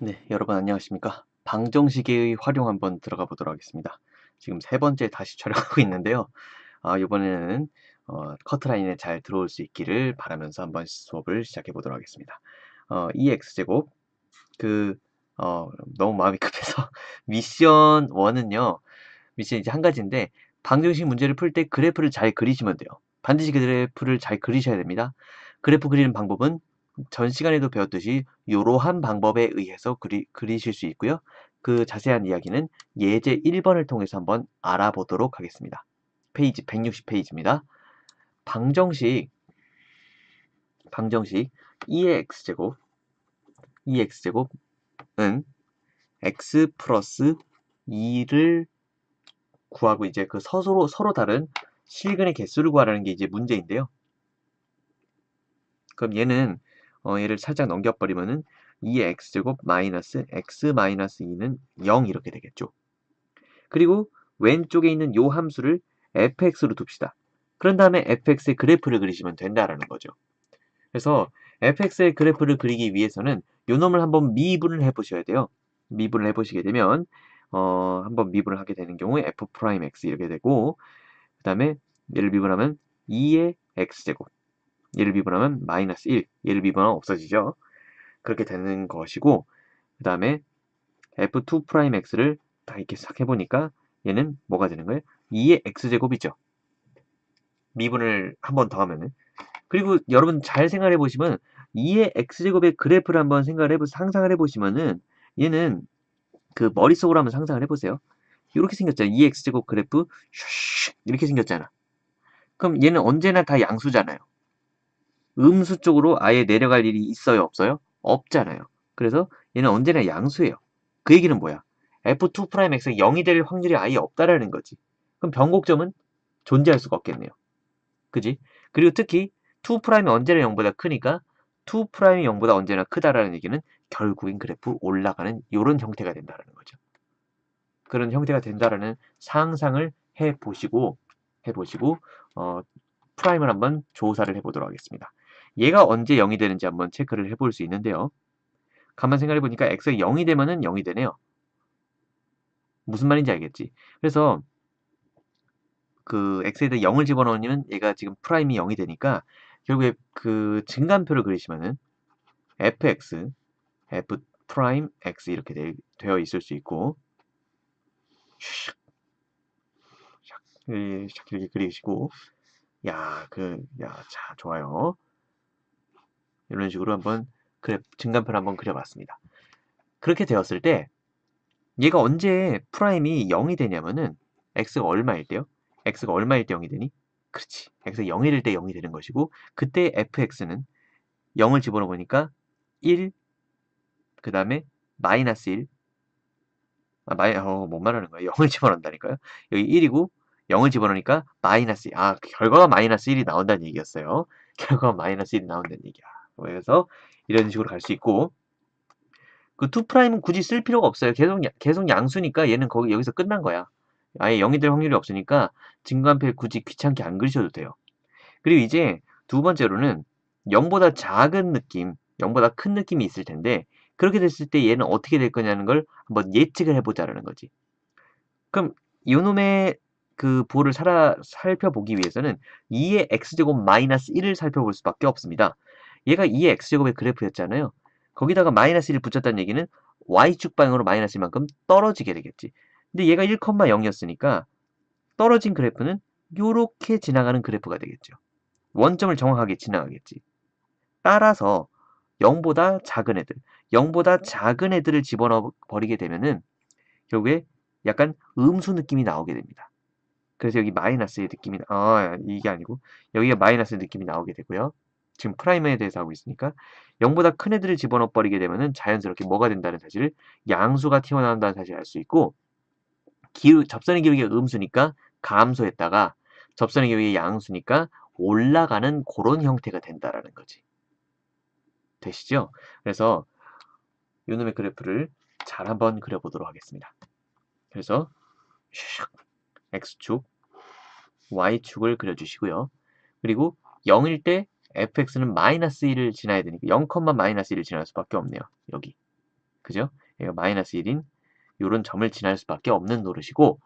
네, 여러분 안녕하십니까? 방정식의 활용 한번 들어가 보도록 하겠습니다. 지금 세 번째 다시 촬영하고 있는데요. 이번에는 커트라인에 잘 들어올 수 있기를 바라면서 한번 수업을 시작해 보도록 하겠습니다. 2x제곱 그 어, 너무 마음이 급해서 미션 1은요. 미션 이제 한 가지인데 방정식 문제를 풀 때 그래프를 잘 그리시면 돼요. 반드시 그래프를 잘 그리셔야 됩니다. 그래프 그리는 방법은 전 시간에도 배웠듯이 이러한 방법에 의해서 그리실 수 있고요. 그 자세한 이야기는 예제 1번을 통해서 한번 알아보도록 하겠습니다. 페이지 160페이지입니다. 방정식 2의 x제곱은 x 플러스 2를 구하고 이제 그 서로 다른 실근의 개수를 구하라는 게 이제 문제인데요. 그럼 얘를 살짝 넘겨버리면은 2의 x제곱 마이너스 x 마이너스 2는 0 이렇게 되겠죠. 그리고 왼쪽에 있는 요 함수를 fx로 둡시다. 그런 다음에 fx의 그래프를 그리시면 된다라는 거죠. 그래서 fx의 그래프를 그리기 위해서는 요 놈을 한번 미분을 해보셔야 돼요. 미분을 해보시게 되면 한번 미분을 하게 되는 경우에 f'x 이렇게 되고 그 다음에 얘를 미분하면 2의 x제곱 얘를 미분하면 마이너스 1 얘를 미분하면 없어지죠. 그렇게 되는 것이고 그 다음에 f2'x를 딱 이렇게 싹 해보니까 얘는 뭐가 되는 거예요? 2의 x제곱이죠. 미분을 한 번 더 하면은 그리고 여러분 잘 생각해 보시면 2의 x제곱의 그래프를 한번 상상을 해보시면은 얘는 그 머릿속으로 한번 상상을 해보세요. 이렇게 생겼잖아. 2의 x제곱 그래프 이렇게 생겼잖아. 그럼 얘는 언제나 다 양수잖아요. 음수 쪽으로 아예 내려갈 일이 있어요, 없어요? 없잖아요. 그래서 얘는 언제나 양수예요. 그 얘기는 뭐야? f2'x가 0이 될 확률이 아예 없다라는 거지. 그럼 변곡점은 존재할 수가 없겠네요. 그지? 그리고 특히 2'이 언제나 0보다 크니까 2'이 0보다 언제나 크다라는 얘기는 결국엔 그래프 올라가는 이런 형태가 된다라는 거죠. 그런 형태가 된다라는 상상을 해보시고 프라임을 한번 조사를 해보도록 하겠습니다. 얘가 언제 0이 되는지 한번 체크를 해볼 수 있는데요. 가만 생각해 보니까 x가 0이 되면은 0이 되네요. 무슨 말인지 알겠지? 그래서 그 x에다 0을 집어넣으면 얘가 지금 프라임이 0이 되니까 결국에 그 증간표를 그리시면은 fx, f 프라임 x 이렇게 되어 있을 수 있고 이렇게 그리시고 자, 좋아요. 이런 식으로 한번 증간표를 한번 그려봤습니다. 그렇게 되었을 때 얘가 언제 프라임이 0이 되냐면은 x가 얼마일 때요? x가 얼마일 때 0이 되니? 그렇지. x가 0일 때 0이 되는 것이고 그때 fx는 0을 집어넣으니까 1, 그 다음에 마이너스 1, 뭔 말하는 거야? 0을 집어넣는다니까요? 여기 1이고 0을 집어넣으니까 마이너스 1. 결과가 마이너스 1이 나온다는 얘기였어요. 결과가 마이너스 1이 나온다는 얘기야. 그래서 이런 식으로 갈 수 있고 그 2'은 굳이 쓸 필요가 없어요. 계속 양수니까 얘는 여기서 끝난 거야. 아예 0이 될 확률이 없으니까 증간표에 굳이 귀찮게 안 그리셔도 돼요. 그리고 이제 두 번째로는 0보다 작은 느낌, 0보다 큰 느낌이 있을 텐데 그렇게 됐을 때 얘는 어떻게 될 거냐는 걸 한번 예측을 해보자라는 거지. 그럼 요놈의 그 보를 살펴보기 위해서는 2의 x제곱 마이너스 1을 살펴볼 수밖에 없습니다. 얘가 2의 x제곱의 그래프였잖아요. 거기다가 마이너스 1을 붙였다는 얘기는 y축 방향으로 마이너스 1만큼 떨어지게 되겠지. 근데 얘가 1,0이었으니까 떨어진 그래프는 요렇게 지나가는 그래프가 되겠죠. 원점을 정확하게 지나가겠지. 따라서 0보다 작은 애들을 집어넣어 버리게 되면은 결국에 약간 음수 느낌이 나오게 됩니다. 그래서 여기 마이너스의 느낌이 이게 아니고 여기가 마이너스의 느낌이 나오게 되고요. 지금 프라임에 대해서 하고 있으니까 0보다 큰 애들을 집어넣어 버리게 되면은 자연스럽게 뭐가 된다는 사실을 양수가 튀어나온다는 사실을 알 수 있고 접선의 기울기가 음수니까 감소했다가 접선의 기울기가 양수니까 올라가는 그런 형태가 된다라는 거지. 되시죠? 그래서 요놈의 그래프를 잘 한번 그려보도록 하겠습니다. 그래서 x축, y축을 그려주시고요. 그리고 0일 때 fx는 마이너스 1을 지나야 되니까 0, 마이너스 1을 지날 수밖에 없네요. 여기. 그죠? 얘가 마이너스 1인 요런 점을 지날 수밖에 없는 노릇이고,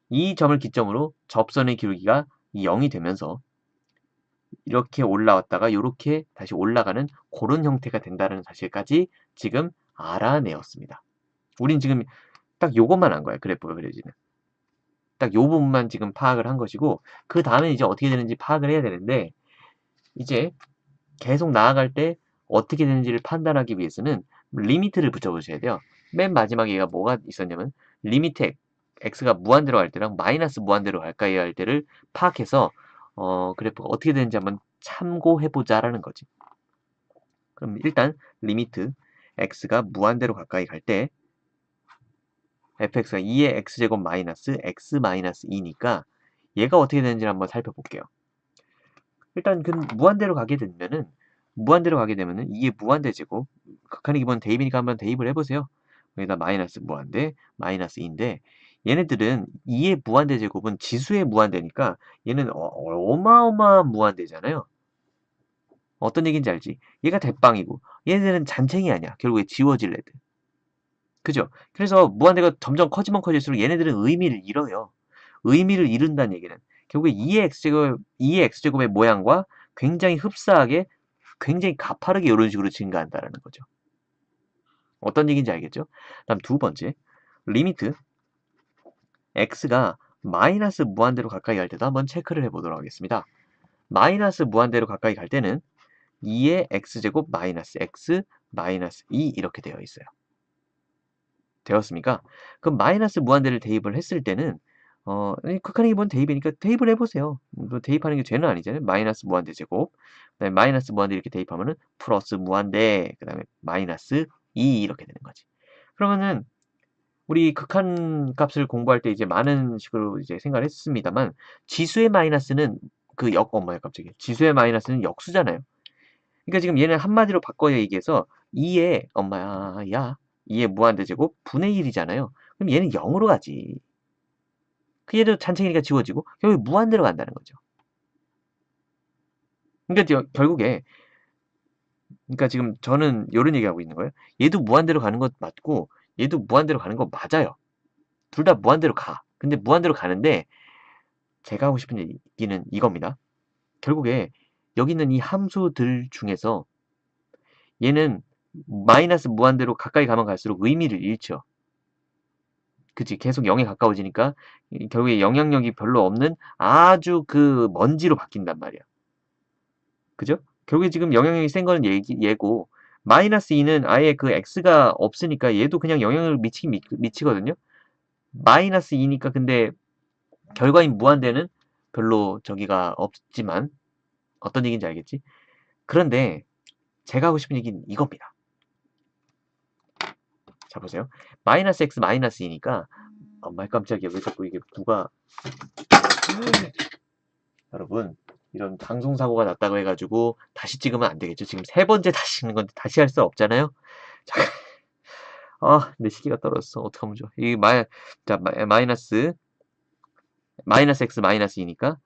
이 점을 기점으로 접선의 기울기가 0이 되면서 이렇게 올라왔다가 요렇게 다시 올라가는 고런 형태가 된다는 사실까지 지금 알아내었습니다. 우린 지금 딱 요것만 한 거예요. 그래프가 그려지는. 딱 요 부분만 지금 파악을 한 것이고, 그다음에 이제 어떻게 되는지 파악을 해야 되는데, 이제 계속 나아갈 때 어떻게 되는지를 판단하기 위해서는 리미트를 붙여보셔야 돼요. 맨 마지막에 얘가 뭐가 있었냐면 리미트 x가 무한대로 갈 때랑 마이너스 무한대로 갈까요 할 때를 파악해서 그래프가 어떻게 되는지 한번 참고해보자라는 거지. 그럼 일단 리미트 x가 무한대로 가까이 갈 때 fx가 2의 x제곱 마이너스 x 마이너스 2니까 얘가 어떻게 되는지 한번 살펴볼게요. 일단 그 무한대로 가게 되면은 이게 무한대제곱, 극한의 기본 대입이니까 한번 대입을 해보세요. 여기다 마이너스 무한대, 마이너스 2인데 얘네들은 2의 무한대제곱은 지수의 무한대니까 얘는 어마어마한 무한대잖아요. 어떤 얘기인지 알지? 얘가 대빵이고 얘네들은 잔챙이 아니야. 결국에 지워질 애들. 그죠? 그래서 무한대가 점점 커지면 커질수록 얘네들은 의미를 잃어요. 의미를 잃는다는 얘기는 결국에 2의 x제곱의 모양과 굉장히 흡사하게 굉장히 가파르게 이런 식으로 증가한다는 거죠. 어떤 얘기인지 알겠죠? 다음 두 번째, 리미트 x가 마이너스 무한대로 가까이 갈 때도 한번 체크를 해보도록 하겠습니다. 마이너스 무한대로 가까이 갈 때는 2의 x제곱 마이너스 x 마이너스 2 이렇게 되어 있어요. 되었습니까? 그럼 마이너스 무한대를 대입을 했을 때는 극한의 기본 대입이니까 대입을 해보세요. 대입하는 게 죄는 아니잖아요. 마이너스 무한대 제곱, 그다음에 마이너스 무한대 이렇게 대입하면은 플러스 무한대, 그다음에 마이너스 2 이렇게 되는 거지. 그러면은 우리 극한 값을 공부할 때 이제 많은 식으로 이제 생각을 했습니다만 지수의 마이너스는 엄마야 갑자기 지수의 마이너스는 역수잖아요. 그러니까 지금 얘는 한마디로 바꿔 얘기해서 2의 엄마야 야 2의 무한대제곱 분의 1이잖아요. 그럼 얘는 0으로 가지. 그 얘도 잔챙이니까 지워지고 결국 무한대로 간다는 거죠. 그러니까 결국에 그러니까 지금 저는 이런 얘기하고 있는 거예요. 얘도 무한대로 가는 것 맞고 얘도 무한대로 가는 거 맞아요. 둘 다 무한대로 가. 근데 무한대로 가는데 제가 하고 싶은 얘기는 이겁니다. 결국에 여기 있는 이 함수들 중에서 얘는 마이너스 무한대로 가까이 가면 갈수록 의미를 잃죠. 그치? 계속 0에 가까워지니까 결국에 영향력이 별로 없는 아주 그 먼지로 바뀐단 말이야. 그죠? 결국에 지금 영향력이 센 거는 얘고 마이너스 2는 아예 그 x가 없으니까 얘도 그냥 영향을 미치긴 미치거든요. 마이너스 2니까 근데 결과인 무한대는 별로 저기가 없지만 어떤 얘기인지 알겠지? 그런데 제가 하고 싶은 얘기는 이겁니다. 자 보세요. 마이너스 x 마이너스 2니까 엄마 깜짝이야. 왜 자꾸 이게 누가 여러분 이런 방송사고가 났다고 해가지고 다시 찍으면 안 되겠죠. 지금 세 번째 다시 찍는 건데 다시 할 수 없잖아요. 잠깐. 내 시계가 떨어졌어. 어떡하면 좋아. 자, 마이너스 x 마이너스 2니까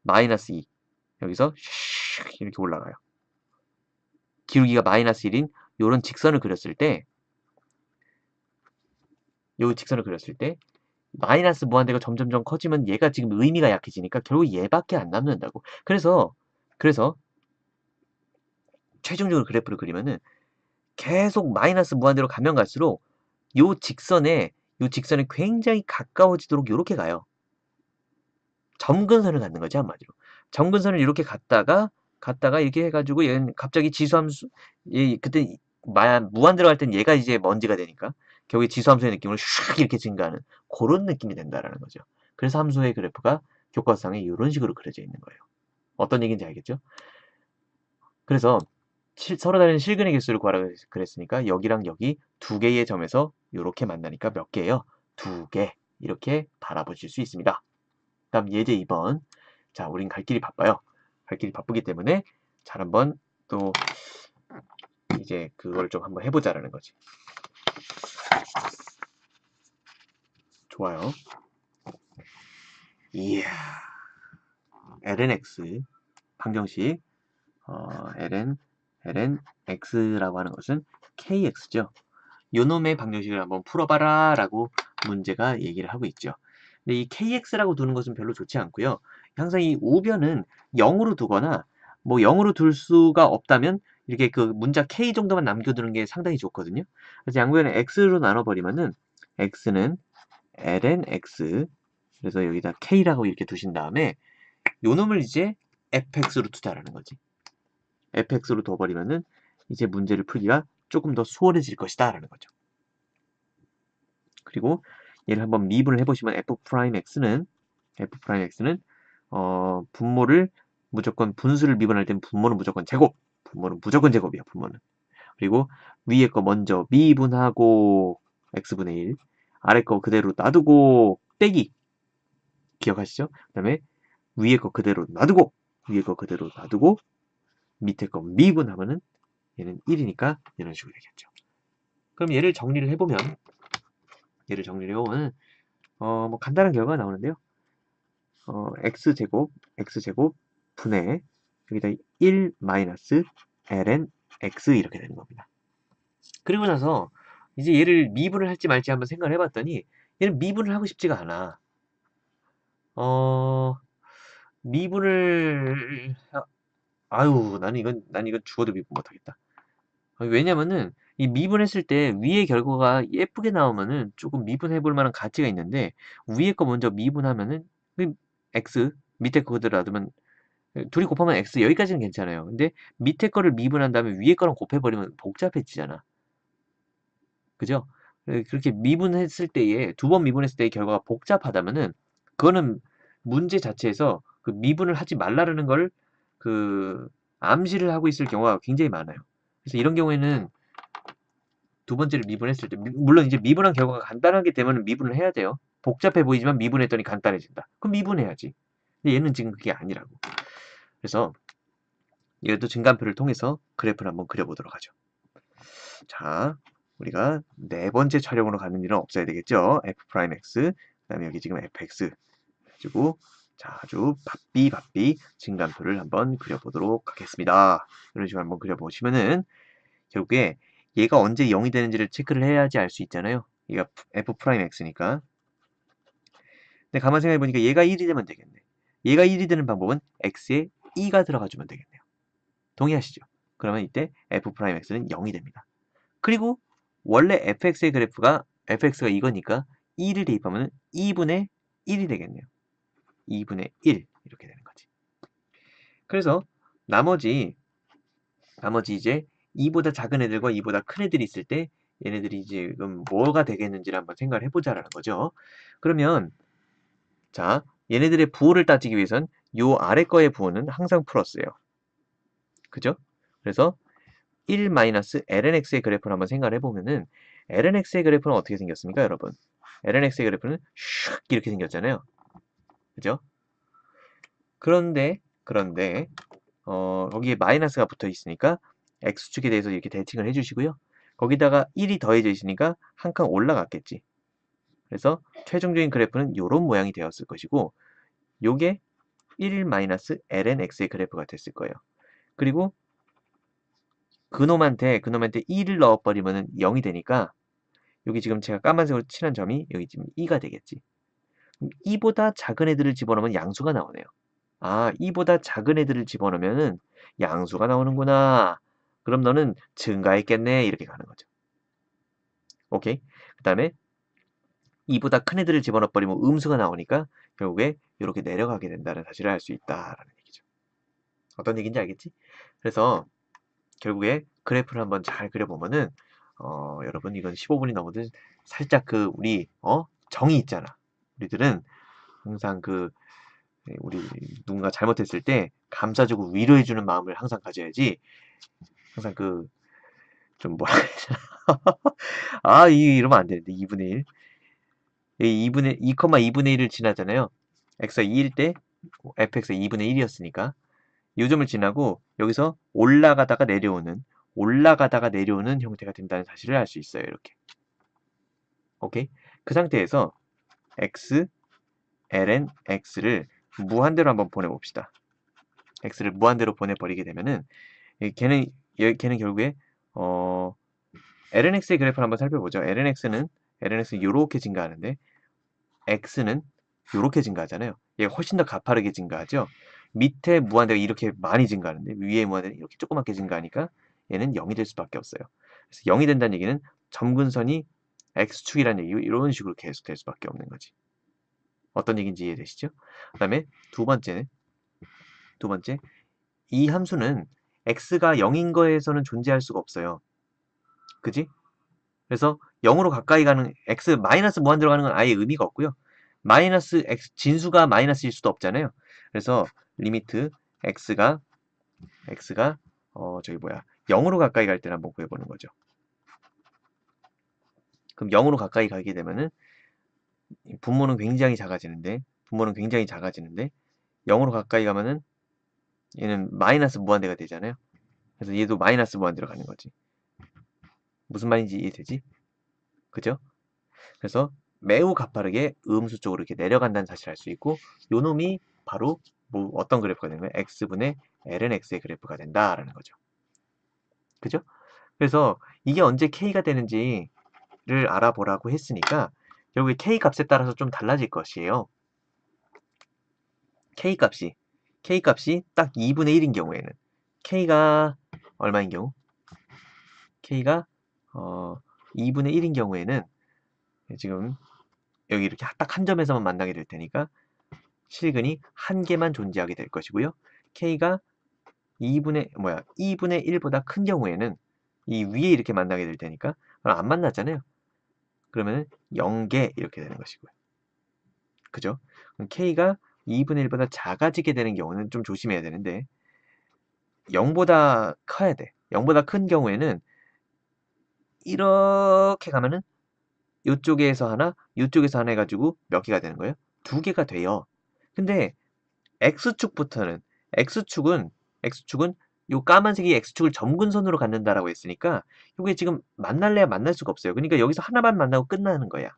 마이너스 2. 여기서 이렇게 올라가요. 기울기가 마이너스 1인 요런 직선을 그렸을 때, 요 직선을 그렸을 때 마이너스 무한대가 점점점 커지면 얘가 지금 의미가 약해지니까 결국 얘밖에 안 남는다고. 그래서 최종적으로 그래프를 그리면은 계속 마이너스 무한대로 가면 갈수록 요 직선에 굉장히 가까워지도록 요렇게 가요. 점근선을 갖는 거지 한마디로. 점근선을 이렇게 갔다가 이렇게 해가지고 얘는 갑자기 지수함수 그때 무한대로 갈 땐 얘가 이제 먼지가 되니까 결국에 지수함수의 느낌으로 슉 이렇게 증가하는 그런 느낌이 된다라는 거죠. 그래서 함수의 그래프가 교과서상에 이런 식으로 그려져 있는 거예요. 어떤 얘기인지 알겠죠? 그래서 서로 다른 실근의 개수를 구하라고 그랬으니까 여기랑 여기 두 개의 점에서 이렇게 만나니까 몇 개예요? 두 개. 이렇게 바라보실 수 있습니다. 다음 예제 2번. 자, 우린 갈 길이 바빠요. 갈 길이 바쁘기 때문에 잘 한번 또 이제 그걸 좀 한번 해보자라는 거지. 좋아요. 이야. lnx 방정식 ln x라고 하는 것은 kx죠. 요놈의 방정식을 한번 풀어봐라 라고 문제가 얘기를 하고 있죠. 근데 이 kx라고 두는 것은 별로 좋지 않고요. 항상 이 우변은 0으로 두거나 뭐 0으로 둘 수가 없다면 이렇게 그 문자 k 정도만 남겨두는 게 상당히 좋거든요. 그래서 양변을 x로 나눠버리면은 x는 ln x, 그래서 여기다 k라고 이렇게 두신 다음에 요놈을 이제 fx로 두자라는 거지. fx로 둬버리면은 이제 문제를 풀기가 조금 더 수월해질 것이다 라는 거죠. 그리고 얘를 한번 미분을 해보시면 f'x는 분모를 무조건 분수를 미분할 땐 분모는 무조건 제곱, 분모는 무조건 제곱이야. 분모는. 그리고 위에 거 먼저 미분하고 x분의 1, 아래 거 그대로 놔두고 빼기, 기억하시죠? 그 다음에 위에 거 그대로 놔두고 밑에 거 미분하면은 얘는 1이니까 이런 식으로 되겠죠. 그럼 얘를 정리를 해보면 뭐 간단한 결과가 나오는데요. x제곱 분의 여기다 1 마이너스 ln x 이렇게 되는 겁니다. 그리고 나서 이제 얘를 미분을 할지 말지 한번 생각을 해봤더니 얘는 미분을 하고 싶지가 않아. 미분을 나는 이건 죽어도 미분 못하겠다. 왜냐면은 이 미분했을 때 위의 결과가 예쁘게 나오면은 조금 미분해볼 만한 가치가 있는데 위에 거 먼저 미분하면은 x 밑에 거 그대로 놔두면 둘이 곱하면 x 여기까지는 괜찮아요. 근데 밑에 거를 미분한 다음에 위에 거랑 곱해버리면 복잡해지잖아. 그죠? 그렇게 미분했을 때에 두 번 미분했을 때의 결과가 복잡하다면은 그거는 문제 자체에서 그 미분을 하지 말라는 걸 그 암시를 하고 있을 경우가 굉장히 많아요. 그래서 이런 경우에는 두 번째를 미분했을 때 물론 이제 미분한 결과가 간단하게 되면 미분을 해야 돼요. 복잡해 보이지만 미분했더니 간단해진다. 그럼 미분해야지. 근데 얘는 지금 그게 아니라고. 그래서 얘도 증간표를 통해서 그래프를 한번 그려보도록 하죠. 자, 우리가 네 번째 촬영으로 가는 일은 없어야 되겠죠. f'x, 그 다음에 여기 지금 fx 가지고 자, 아주 바삐 증간표를 한번 그려보도록 하겠습니다. 이런 식으로 한번 그려보시면은 결국에 얘가 언제 0이 되는지를 체크를 해야지 알 수 있잖아요. 얘가 f'x니까. 근데 가만 생각해보니까 얘가 1이 되면 되겠네. 얘가 1이 되는 방법은 x에 2가 들어가주면 되겠네요. 동의하시죠? 그러면 이때 f'x는 0이 됩니다. 그리고 원래 fx의 그래프가 fx가 이거니까 2를 대입하면 2분의 1이 되겠네요. 2분의 1 이렇게 되는 거지. 그래서 나머지 이제 2보다 작은 애들과 2보다 큰 애들이 있을 때 얘네들이 지금 뭐가 되겠는지를 한번 생각을 해보자라는 거죠. 그러면 자, 얘네들의 부호를 따지기 위해선 요 아래 거의 부호는 항상 플러스예요. 그죠? 그래서 1-lnx의 그래프를 한번 생각을 해보면은 lnx의 그래프는 어떻게 생겼습니까, 여러분? lnx의 그래프는 슉 이렇게 생겼잖아요. 그죠? 그런데 거기에 마이너스가 붙어 있으니까 x축에 대해서 이렇게 대칭을 해주시고요. 거기다가 1이 더해져 있으니까 한 칸 올라갔겠지. 그래서 최종적인 그래프는 이런 모양이 되었을 것이고 요게 1-lnx의 그래프가 됐을 거예요. 그리고 그놈한테 2를 넣어버리면 0이 되니까 여기 지금 제가 까만색으로 칠한 점이 여기 지금 2가 되겠지. 2보다 작은 애들을 집어넣으면 양수가 나오네요. 아, 2보다 작은 애들을 집어넣으면 양수가 나오는구나. 그럼 너는 증가했겠네. 이렇게 가는 거죠. 오케이. 그 다음에 2보다 큰 애들을 집어넣어버리면 음수가 나오니까 결국에 이렇게 내려가게 된다는 사실을 알 수 있다라는 얘기죠. 어떤 얘기인지 알겠지? 그래서 결국에 그래프를 한번 잘 그려보면은 여러분 이건 15분이 넘어도 살짝 우리 정이 있잖아. 우리들은 항상 우리 누군가 잘못했을 때 감싸주고 위로해주는 마음을 항상 가져야지. 항상 좀 뭐라 해야 되나. 이러면 안 되는데 2분의 1. 2,2분의 1을 지나잖아요. x가 2일 때 fx가 2분의 1이었으니까 요 점을 지나고 여기서 올라가다가 내려오는 형태가 된다는 사실을 알 수 있어요. 이렇게. 오케이? 그 상태에서 x, ln x를 무한대로 한번 보내봅시다. x를 무한대로 보내버리게 되면은 걔는 결국에 lnx의 그래프를 한번 살펴보죠. lnx는 요렇게 증가하는데 x는 요렇게 증가하잖아요. 얘가 훨씬 더 가파르게 증가하죠. 밑에 무한대가 이렇게 많이 증가하는데 위에 무한대는 이렇게 조그맣게 증가하니까 얘는 0이 될 수밖에 없어요. 그래서 0이 된다는 얘기는 점근선이 x축이라는 얘기고 이런 식으로 계속 될 수밖에 없는 거지. 어떤 얘기인지 이해되시죠? 그 다음에 두 번째, 이 함수는 x가 0인 거에서는 존재할 수가 없어요. 그지? 그래서 0으로 가까이 가는 x 마이너스 무한 들어가는 건 아예 의미가 없고요. 마이너스 x 진수가 마이너스일 수도 없잖아요. 그래서 리미트 x가 저기 뭐야 0으로 가까이 갈 때를 한번 구해보는 거죠. 그럼 0으로 가까이 가게 되면은 분모는 굉장히 작아지는데 0으로 가까이 가면은 얘는 마이너스 무한대가 되잖아요. 그래서 얘도 마이너스 무한대로 가는 거지. 무슨 말인지 이해되지? 그죠? 그래서 매우 가파르게 음수 쪽으로 이렇게 내려간다는 사실을 알 수 있고 요 놈이 바로 뭐 어떤 그래프가 되는 거예요? x분의 ln x의 그래프가 된다라는 거죠. 그죠? 그래서 이게 언제 k가 되는지를 알아보라고 했으니까 결국에 k 값에 따라서 좀 달라질 것이에요. k 값이 딱 2분의 1인 경우에는 k가 얼마인 경우? k가 2분의 1인 경우에는 지금 여기 이렇게 딱 한 점에서만 만나게 될 테니까 실근이 한 개만 존재하게 될 것이고요. k가 2분의 1보다 큰 경우에는 이 위에 이렇게 만나게 될 테니까 그럼 안 만났잖아요. 그러면 0개 이렇게 되는 것이고요. 그죠? 그럼 k가 2분의 1보다 작아지게 되는 경우는 좀 조심해야 되는데 0보다 커야 돼. 0보다 큰 경우에는 이렇게 가면은 이쪽에서 하나, 이쪽에서 하나 해가지고 몇 개가 되는 거예요? 2개가 돼요. 근데 X축부터는 X축은 요 까만색이 X축을 점근선으로 갖는다라고 했으니까 이게 지금 만날래야 만날 수가 없어요. 그러니까 여기서 하나만 만나고 끝나는 거야.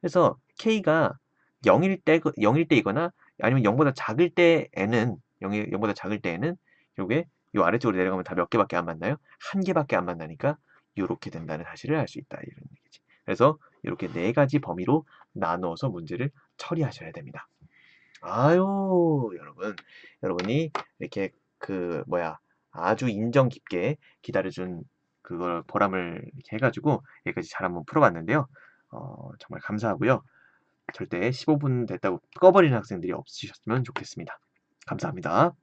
그래서 K가 0일 때이거나 아니면 0보다 작을 때에는 0보다 작을 때에는 요게 요 아래쪽으로 내려가면 다 몇 개밖에 안 만나요? 한 개밖에 안 만나니까 요렇게 된다는 사실을 알 수 있다. 이런 얘기지. 그래서 이렇게 네 가지 범위로 나누어서 문제를 처리하셔야 됩니다. 아유, 여러분이 이렇게 아주 인정 깊게 기다려준 그걸 보람을 이렇게 해가지고 여기까지 잘 한번 풀어봤는데요. 정말 감사하고요. 절대 15분 됐다고 꺼버리는 학생들이 없으셨으면 좋겠습니다. 감사합니다.